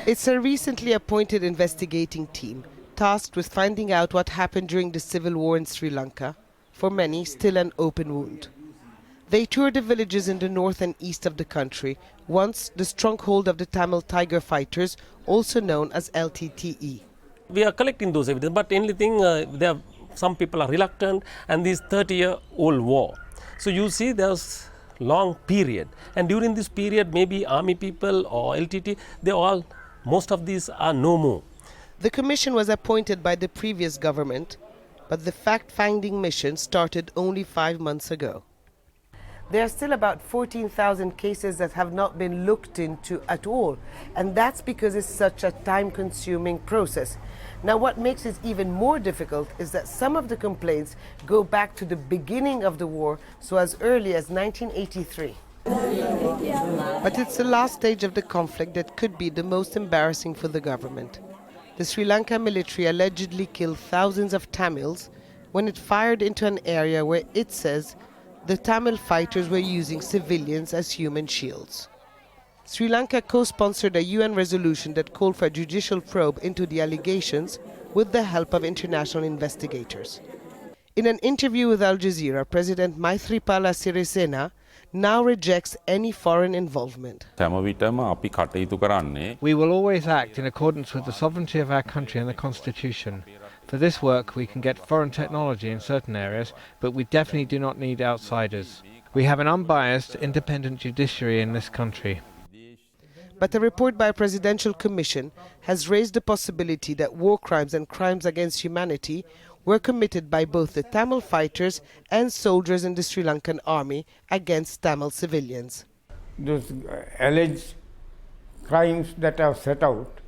It's a recently appointed investigating team tasked with finding out what happened during the civil war in Sri Lanka, for many still an open wound. They toured the villages in the north and east of the country, once the stronghold of the Tamil Tiger fighters, also known as LTTE. We are collecting those evidence, but only thing, some people are reluctant, and this 30-year-old war. So you see there's long period, and during this period maybe army people or LTT, most of these are no more. The commission was appointed by the previous government, but the fact-finding mission started only 5 months ago. There are still about 14,000 cases that have not been looked into at all, and that's because it's such a time-consuming process. Now, what makes it even more difficult is that some of the complaints go back to the beginning of the war, so as early as 1983. But it's the last stage of the conflict that could be the most embarrassing for the government. The Sri Lanka military allegedly killed thousands of Tamils when it fired into an area where it says the Tamil fighters were using civilians as human shields. Sri Lanka co-sponsored a UN resolution that called for a judicial probe into the allegations with the help of international investigators. In an interview with Al Jazeera, President Maithripala Sirisena now rejects any foreign involvement. We will always act in accordance with the sovereignty of our country and the Constitution. For this work, we can get foreign technology in certain areas, but we definitely do not need outsiders. We have an unbiased, independent judiciary in this country. But a report by a presidential commission has raised the possibility that war crimes and crimes against humanity were committed by both the Tamil fighters and soldiers in the Sri Lankan army against Tamil civilians. Those alleged crimes that are set out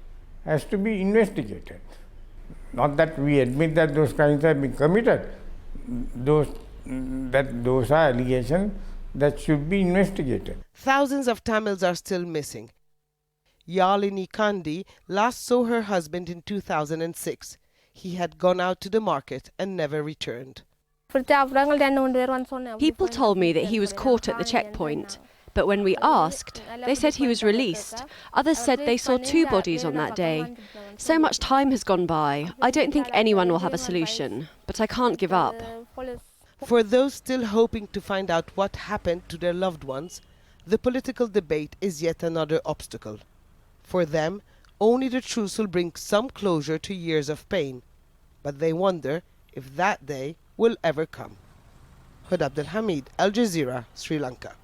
has to be investigated. Not that we admit that those crimes have been committed. Those are allegations that should be investigated. Thousands of Tamils are still missing. YALINI last saw her husband in 2006. He had gone out to the market and never returned. People told me that he was caught at the checkpoint, but when we asked, they said he was released. Others said they saw 2 bodies on that day. So much time has gone by. I don't think anyone will have a solution, but I can't give up. For those still hoping to find out what happened to their loved ones, the political debate is yet another obstacle. For them, only the truth will bring some closure to years of pain, but they wonder if that day will ever come. Abdel-Hamid, Al Jazeera, Sri Lanka.